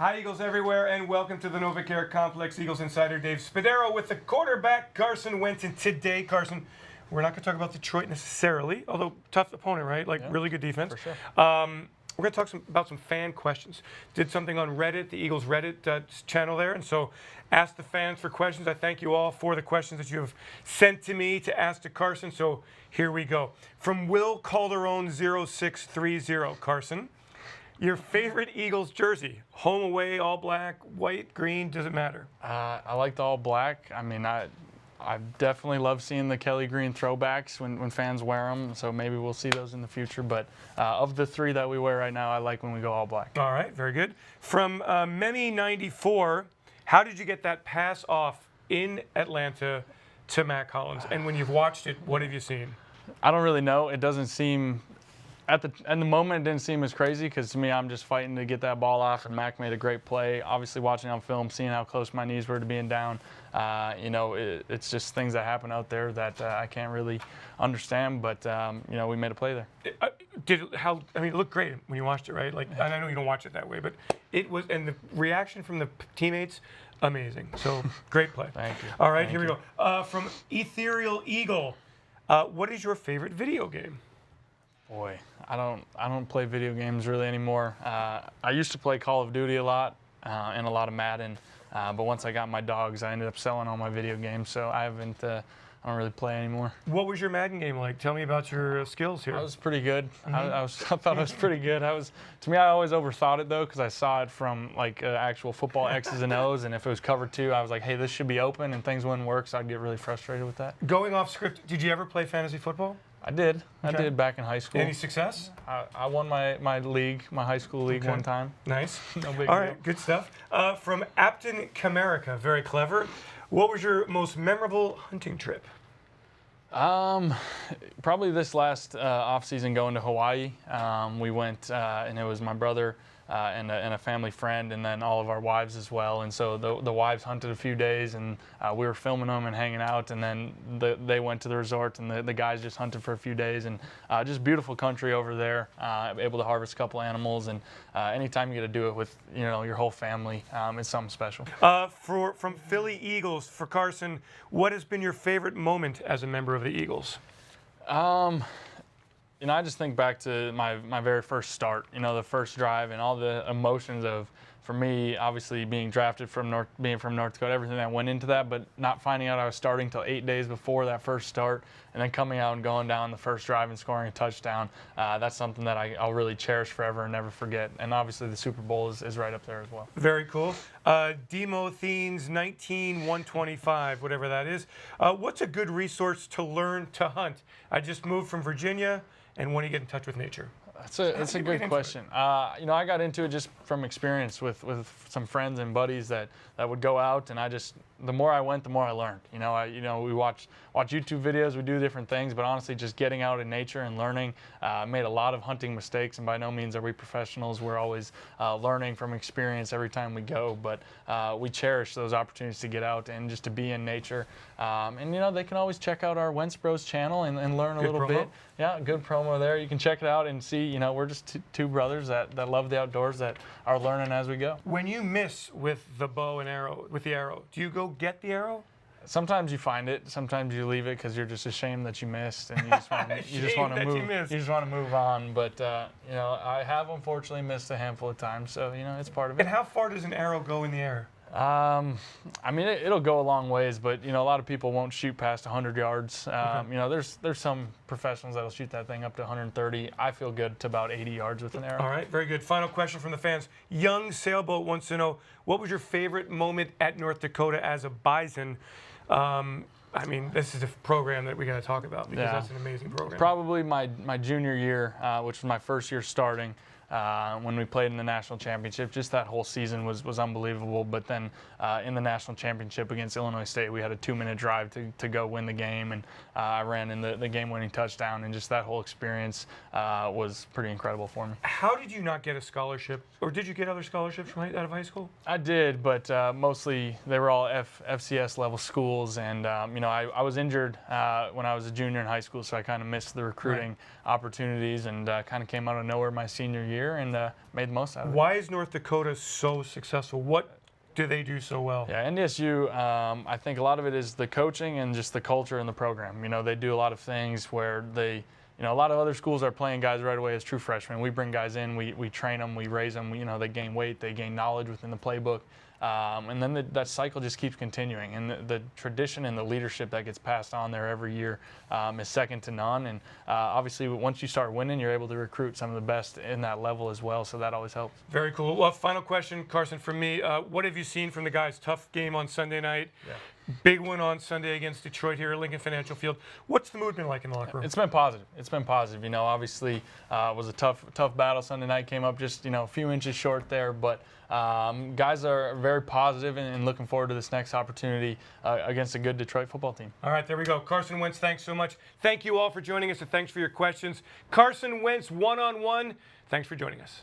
Hi, Eagles everywhere, and welcome to the NovaCare Complex. Eagles Insider Dave Spadaro with the quarterback, Carson Wentz. And today, Carson, we're not going to talk about Detroit necessarily, although tough opponent, right? Like, really good defense. For sure. We're going to talk about some fan questions. Did something on Reddit, the Eagles Reddit channel there, and so asked the fans for questions. I thank you all for the questions that you have sent to me to ask to Carson, so here we go. From Will Calderon 0630, Carson. Your favorite Eagles jersey? Home, away, all black, white, green, does it matter? I like the all black. I mean, I definitely love seeing the Kelly green throwbacks when fans wear them, so maybe we'll see those in the future. But of the three that we wear right now, I like when we go all black. All right, very good. From Memi94, how did you get that pass off in Atlanta to Mac Hollins? And when you've watched it, what have you seen? I don't really know. It doesn't seem... At the moment, it didn't seem as crazy because to me, I'm just fighting to get that ball off, and Mac made a great play. Obviously, watching on film, seeing how close my knees were to being down, it's just things that happen out there that I can't really understand. But we made a play there. It looked great when you watched it, right? Like, and I know you don't watch it that way, but it was, and the reaction from the teammates, amazing. So great play. Thank you. All right, here we go. From Ethereal Eagle, what is your favorite video game? Boy, I don't play video games really anymore. I used to play Call of Duty a lot and a lot of Madden, but once I got my dogs, I ended up selling all my video games, so I don't really play anymore. What was your Madden game like? Tell me about your skills here. I was pretty good. I thought I was pretty good. To me, I always overthought it though, because I saw it from like actual football X's and O's, and if it was cover 2, I was like, hey, this should be open, and things wouldn't work, so I'd get really frustrated with that. Going off script, did you ever play fantasy football? I did. Okay. I did back in high school. Any success? I won my league, my high school league one time. Nice. No big All deal. right, good stuff. From Apton Camerica, very clever. What was your most memorable hunting trip? Probably this last off-season going to Hawaii. We went, and it was my brother and a family friend, and then all of our wives as well. And so the wives hunted a few days, and we were filming them and hanging out. And then they went to the resort, and the guys just hunted for a few days. And just beautiful country over there. Able to harvest a couple animals, and anytime you get to do it with your whole family, it's something special. From Philly Eagles, for Carson, what has been your favorite moment as a member of the Eagles? I just think back to my very first start, the first drive and all the emotions of, for me, obviously being drafted being from North Dakota, everything that went into that, but not finding out I was starting till 8 days before that first start, and then coming out and going down the first drive and scoring a touchdown. That's something that I'll really cherish forever and never forget. And obviously the Super Bowl is right up there as well. Very cool. Demo Thenes 19125, whatever that is. What's a good resource to learn to hunt? I just moved from Virginia, and when do you get in touch with nature? That's a good question. I got into it just from experience with some friends and buddies that would go out, and the more I went, the more I learned. We watch YouTube videos, we do different things, but honestly, just getting out in nature and learning. Made a lot of hunting mistakes, and by no means are we professionals. We're always learning from experience every time we go, but we cherish those opportunities to get out and just to be in nature. And they can always check out our Wentz Bros channel and learn a little bit. Yeah, good promo there. You can check it out and see, we're just two brothers that love the outdoors, that are learning as we go. When you miss with the bow and arrow, with the arrow, do you go get the arrow? Sometimes you find it. Sometimes you leave it because you're just ashamed that you missed, and you just want to move. You just want to move on. But I have unfortunately missed a handful of times, so it's part of it. And how far does an arrow go in the air? It'll go a long ways, but a lot of people won't shoot past 100 yards. There's some professionals that'll shoot that thing up to 130. I feel good to about 80 yards with an arrow. All right, very good. Final question from the fans. Young Sailboat wants to know, what was your favorite moment at North Dakota as a Bison? This is a program that we got to talk about because that's an amazing program. Probably my junior year, which was my first year starting. When we played in the national championship, just that whole season was unbelievable. But then in the national championship against Illinois State, we had a 2-minute drive to go win the game, and I ran in the game-winning touchdown, and just that whole experience was pretty incredible for me. How did you not get a scholarship, or did you get other scholarships out of high school? I did, but mostly they were all FCS level schools, and I was injured when I was a junior in high school, so I kind of missed the recruiting opportunities, and kind of came out of nowhere my senior year. year and made the most out of it. Why is North Dakota so successful? What do they do so well? Yeah, NDSU, I think a lot of it is the coaching and just the culture in the program. You know, they do a lot of things where they, you know, a lot of other schools are playing guys right away as true freshmen. We bring guys in, we train them, we raise them. You know, they gain weight, they gain knowledge within the playbook. And then that cycle just keeps continuing. And the tradition and the leadership that gets passed on there every year is second to none. And obviously, once you start winning, you're able to recruit some of the best in that level as well. So that always helps. Very cool. Well, final question, Carson, from me. What have you seen from the guys? Tough game on Sunday night. Yeah. Big win on Sunday against Detroit here at Lincoln Financial Field. What's the mood been like in the locker room? It's been positive. It's been positive. You know, obviously, it was a tough battle. Sunday night came up just, you know, a few inches short there, but guys are very positive and looking forward to this next opportunity against a good Detroit football team. All right, there we go. Carson Wentz, thanks so much. Thank you all for joining us, and thanks for your questions. Carson Wentz, one-on-one. Thanks for joining us.